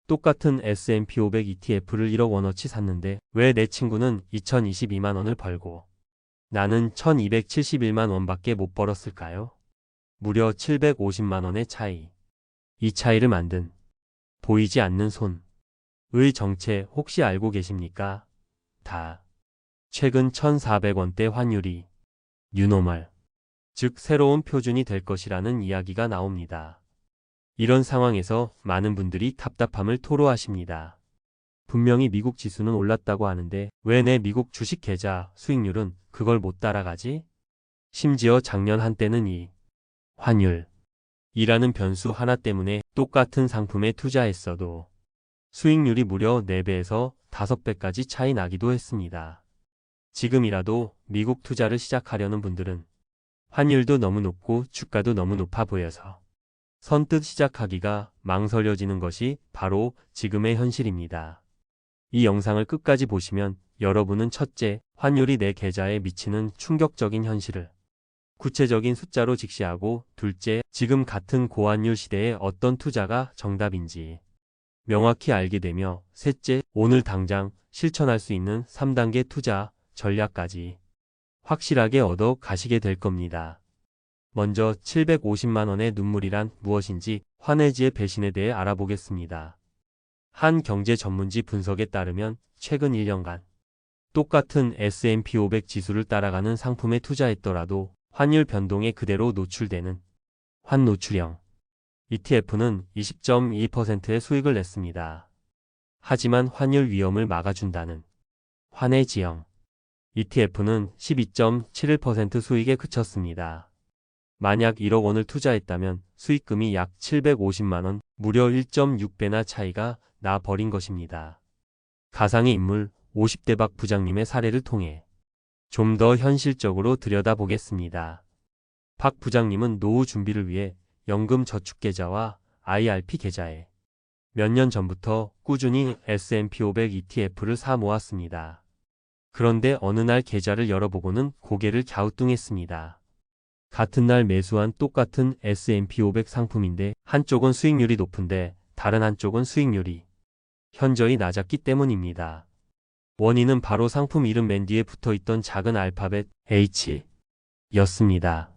똑같은 S&P 500 ETF를 1억 원어치 샀는데 왜 내 친구는 2022만 원을 벌고 나는 1271만 원밖에 못 벌었을까요? 무려 750만 원의 차이. 이 차이를 만든 보이지 않는 손의 정체 혹시 알고 계십니까? 다. 최근 1,400원대 환율이 뉴노멀, 즉 새로운 표준이 될 것이라는 이야기가 나옵니다. 이런 상황에서 많은 분들이 답답함을 토로하십니다. 분명히 미국 지수는 올랐다고 하는데 왜 내 미국 주식 계좌 수익률은 그걸 못 따라가지? 심지어 작년 한때는 이 환율이라는 변수 하나 때문에 똑같은 상품에 투자했어도 수익률이 무려 4배에서 5배까지 차이 나기도 했습니다. 지금이라도 미국 투자를 시작하려는 분들은 환율도 너무 높고 주가도 너무 높아 보여서 선뜻 시작하기가 망설여지는 것이 바로 지금의 현실입니다. 이 영상을 끝까지 보시면 여러분은 첫째, 환율이 내 계좌에 미치는 충격적인 현실을 구체적인 숫자로 직시하고 둘째, 지금 같은 고환율 시대에 어떤 투자가 정답인지 명확히 알게 되며 셋째, 오늘 당장 실천할 수 있는 3단계 투자 전략까지 확실하게 얻어 가시게 될 겁니다. 먼저 750만 원의 눈물이란 무엇인지 환해지의 배신에 대해 알아보겠습니다. 한 경제 전문지 분석에 따르면 최근 1년간 똑같은 S&P 500 지수를 따라가는 상품에 투자했더라도 환율 변동에 그대로 노출되는 환노출형 ETF는 20.2%의 수익을 냈습니다. 하지만 환율 위험을 막아준다는 환해지형 ETF는 12.71% 수익에 그쳤습니다. 만약 1억 원을 투자했다면 수익금이 약 750만 원, 무려 1.6배나 차이가 나 버린 것입니다. 가상의 인물 50대 박 부장님의 사례를 통해 좀 더 현실적으로 들여다보겠습니다. 박 부장님은 노후 준비를 위해 연금저축계좌와 IRP 계좌에 몇 년 전부터 꾸준히 S&P 500 ETF를 사 모았습니다. 그런데 어느 날 계좌를 열어보고는 고개를 갸우뚱했습니다. 같은 날 매수한 똑같은 S&P 500 상품인데 한쪽은 수익률이 높은데 다른 한쪽은 수익률이 현저히 낮았기 때문입니다. 원인은 바로 상품 이름 맨 뒤에 붙어있던 작은 알파벳 H였습니다.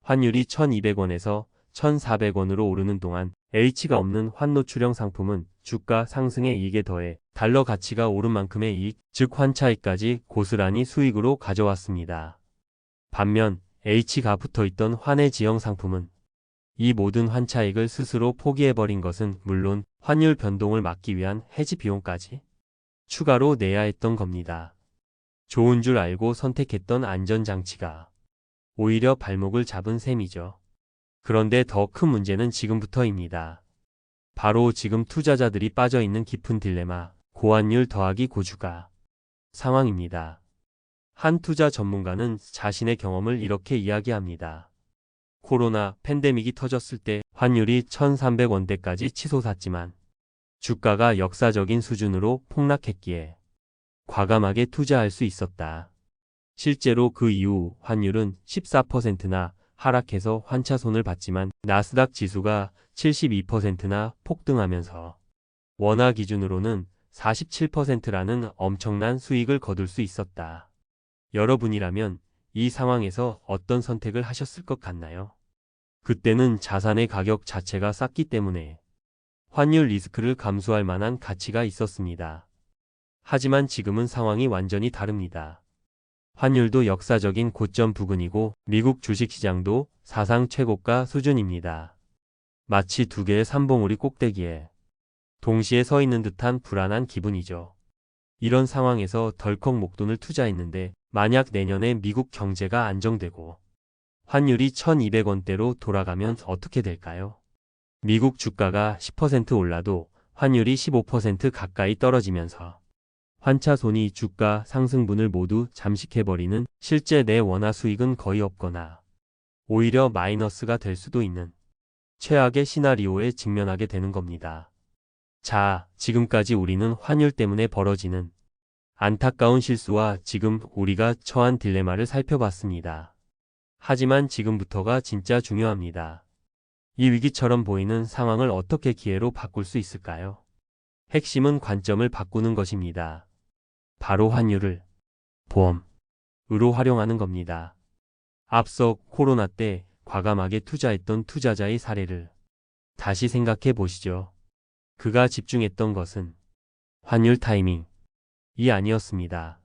환율이 1200원에서 1400원으로 오르는 동안 H가 없는 환노출형 상품은 주가 상승의 이익에 더해 달러 가치가 오른 만큼의 이익, 즉 환차익까지 고스란히 수익으로 가져왔습니다. 반면 H가 붙어있던 환해지형 상품은 이 모든 환차익을 스스로 포기해버린 것은 물론 환율 변동을 막기 위한 해지 비용까지 추가로 내야 했던 겁니다. 좋은 줄 알고 선택했던 안전장치가 오히려 발목을 잡은 셈이죠. 그런데 더 큰 문제는 지금부터입니다. 바로 지금 투자자들이 빠져있는 깊은 딜레마, 고환율 더하기 고주가 상황입니다. 한 투자 전문가는 자신의 경험을 이렇게 이야기합니다. 코로나 팬데믹이 터졌을 때 환율이 1300원대까지 치솟았지만 주가가 역사적인 수준으로 폭락했기에 과감하게 투자할 수 있었다. 실제로 그 이후 환율은 14%나 하락해서 환차손을 봤지만 나스닥 지수가 72%나 폭등하면서 원화 기준으로는 47%라는 엄청난 수익을 거둘 수 있었다. 여러분이라면 이 상황에서 어떤 선택을 하셨을 것 같나요? 그때는 자산의 가격 자체가 쌌기 때문에 환율 리스크를 감수할 만한 가치가 있었습니다. 하지만 지금은 상황이 완전히 다릅니다. 환율도 역사적인 고점 부근이고 미국 주식시장도 사상 최고가 수준입니다. 마치 두 개의 삼봉우리 꼭대기에 동시에 서 있는 듯한 불안한 기분이죠. 이런 상황에서 덜컥 목돈을 투자했는데 만약 내년에 미국 경제가 안정되고 환율이 1200원대로 돌아가면 어떻게 될까요? 미국 주가가 10% 올라도 환율이 15% 가까이 떨어지면서 환차손이 주가 상승분을 모두 잠식해버리는 실제 내 원화 수익은 거의 없거나 오히려 마이너스가 될 수도 있는 최악의 시나리오에 직면하게 되는 겁니다. 자, 지금까지 우리는 환율 때문에 벌어지는 안타까운 실수와 지금 우리가 처한 딜레마를 살펴봤습니다. 하지만 지금부터가 진짜 중요합니다. 이 위기처럼 보이는 상황을 어떻게 기회로 바꿀 수 있을까요? 핵심은 관점을 바꾸는 것입니다. 바로 환율을 보험으로 활용하는 겁니다. 앞서 코로나 때 과감하게 투자했던 투자자의 사례를 다시 생각해 보시죠. 그가 집중했던 것은 환율 타이밍이 아니었습니다.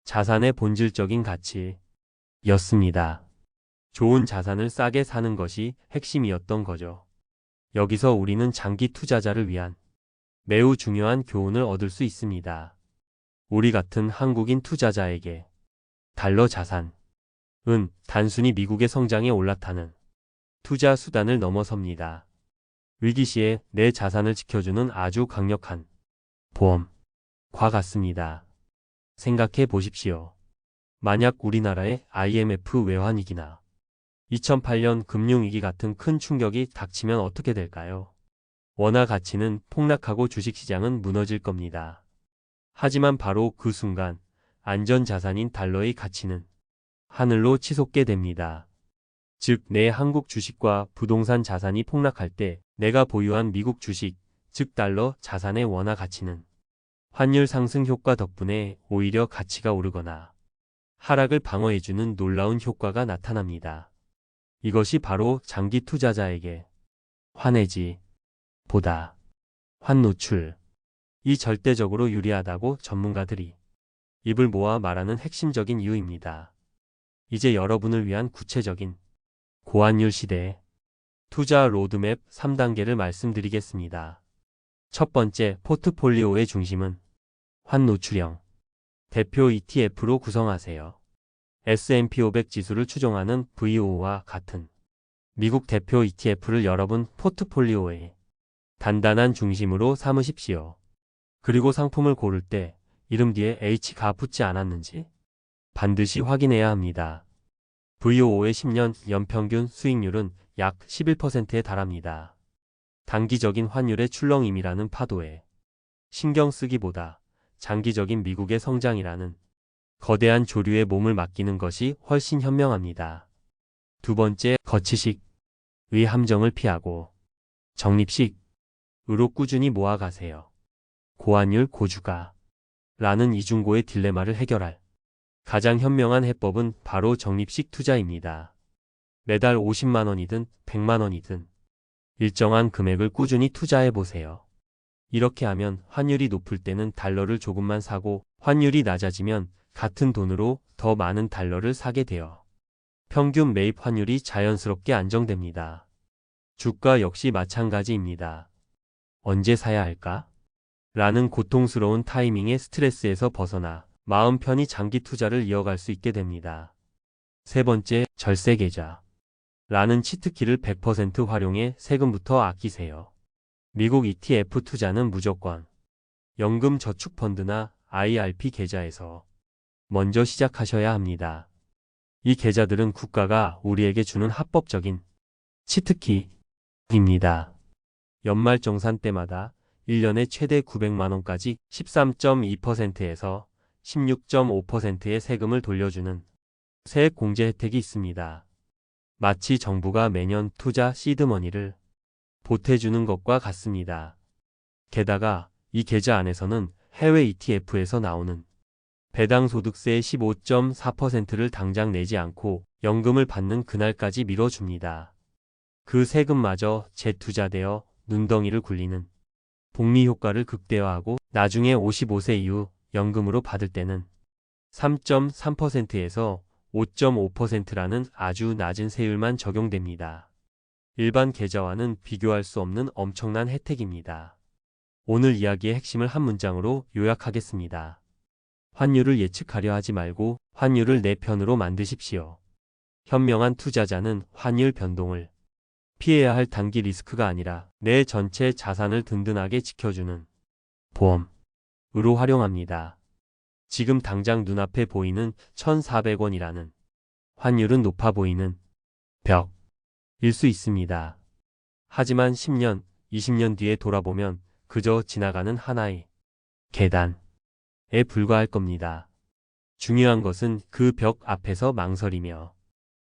자산의 본질적인 가치였습니다. 좋은 자산을 싸게 사는 것이 핵심이었던 거죠. 여기서 우리는 장기 투자자를 위한 매우 중요한 교훈을 얻을 수 있습니다. 우리 같은 한국인 투자자에게 달러 자산은 단순히 미국의 성장에 올라타는 투자 수단을 넘어섭니다. 위기 시에 내 자산을 지켜주는 아주 강력한 보험과 같습니다. 생각해 보십시오. 만약 우리나라에 IMF 외환위기나 2008년 금융위기 같은 큰 충격이 닥치면 어떻게 될까요? 원화 가치는 폭락하고 주식시장은 무너질 겁니다. 하지만 바로 그 순간 안전자산인 달러의 가치는 하늘로 치솟게 됩니다. 즉, 내 한국 주식과 부동산 자산이 폭락할 때 내가 보유한 미국 주식, 즉 달러 자산의 원화 가치는 환율 상승 효과 덕분에 오히려 가치가 오르거나 하락을 방어해주는 놀라운 효과가 나타납니다. 이것이 바로 장기 투자자에게 환해지 보다 환노출이 절대적으로 유리하다고 전문가들이 입을 모아 말하는 핵심적인 이유입니다. 이제 여러분을 위한 구체적인 고환율 시대의 투자 로드맵 3단계를 말씀드리겠습니다. 첫 번째, 포트폴리오의 중심은 환노출형 대표 ETF로 구성하세요. S&P 500 지수를 추종하는 VO와 같은 미국 대표 ETF를 여러분 포트폴리오의 단단한 중심으로 삼으십시오. 그리고 상품을 고를 때 이름 뒤에 H가 붙지 않았는지 반드시 확인해야 합니다. VO의 10년 연평균 수익률은 약 11%에 달합니다. 단기적인 환율의 출렁임이라는 파도에 신경 쓰기보다 장기적인 미국의 성장이라는 거대한 조류에 몸을 맡기는 것이 훨씬 현명합니다. 두 번째, 거치식의 함정을 피하고 적립식으로 꾸준히 모아가세요. 고환율 고주가 라는 이중고의 딜레마를 해결할 가장 현명한 해법은 바로 적립식 투자입니다. 매달 50만 원이든 100만 원이든 일정한 금액을 꾸준히 투자해 보세요. 이렇게 하면 환율이 높을 때는 달러를 조금만 사고 환율이 낮아지면 같은 돈으로 더 많은 달러를 사게 돼요. 평균 매입 환율이 자연스럽게 안정됩니다. 주가 역시 마찬가지입니다. 언제 사야 할까? 라는 고통스러운 타이밍의 스트레스에서 벗어나 마음 편히 장기 투자를 이어갈 수 있게 됩니다. 세 번째, 절세 계좌 라는 치트키를 100% 활용해 세금부터 아끼세요. 미국 ETF 투자는 무조건 연금저축펀드나 IRP 계좌에서 먼저 시작하셔야 합니다. 이 계좌들은 국가가 우리에게 주는 합법적인 치트키입니다. 연말정산 때마다 1년에 최대 900만 원까지 13.2%에서 16.5%의 세금을 돌려주는 세액 공제 혜택이 있습니다. 마치 정부가 매년 투자 시드머니를 보태주는 것과 같습니다. 게다가 이 계좌 안에서는 해외 ETF에서 나오는 배당 소득세의 15.4%를 당장 내지 않고 연금을 받는 그날까지 미뤄줍니다. 그 세금마저 재투자되어 눈덩이를 굴리는 복리 효과를 극대화하고 나중에 55세 이후 연금으로 받을 때는 3.3%에서 5.5%라는 아주 낮은 세율만 적용됩니다. 일반 계좌와는 비교할 수 없는 엄청난 혜택입니다. 오늘 이야기의 핵심을 한 문장으로 요약하겠습니다. 환율을 예측하려 하지 말고 환율을 내 편으로 만드십시오. 현명한 투자자는 환율 변동을 피해야 할 단기 리스크가 아니라 내 전체 자산을 든든하게 지켜주는 보험으로 활용합니다. 지금 당장 눈앞에 보이는 1,400원이라는 환율은 높아 보이는 벽일 수 있습니다. 하지만 10년, 20년 뒤에 돌아보면 그저 지나가는 하나의 계단에 불과할 겁니다. 중요한 것은 그 벽 앞에서 망설이며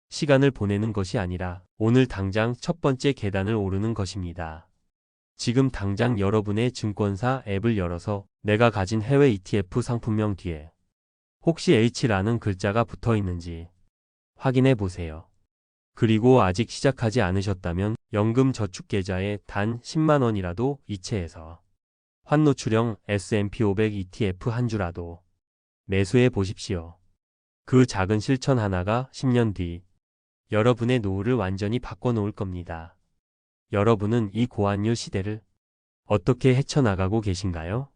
시간을 보내는 것이 아니라 오늘 당장 첫 번째 계단을 오르는 것입니다. 지금 당장 여러분의 증권사 앱을 열어서 내가 가진 해외 ETF 상품명 뒤에 혹시 H라는 글자가 붙어 있는지 확인해 보세요. 그리고 아직 시작하지 않으셨다면 연금저축계좌에 단 10만 원이라도 이체해서 환노출형 S&P 500 ETF 한 주라도 매수해 보십시오. 그 작은 실천 하나가 10년 뒤 여러분의 노후를 완전히 바꿔놓을 겁니다. 여러분은 이 고환율 시대를 어떻게 헤쳐나가고 계신가요?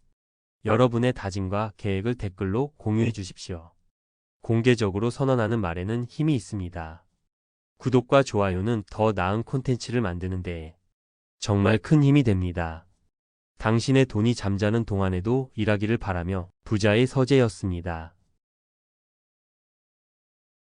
여러분의 다짐과 계획을 댓글로 공유해 주십시오. 공개적으로 선언하는 말에는 힘이 있습니다. 구독과 좋아요는 더 나은 콘텐츠를 만드는 데 정말 큰 힘이 됩니다. 당신의 돈이 잠자는 동안에도 일하기를 바라며 부자의 서재였습니다.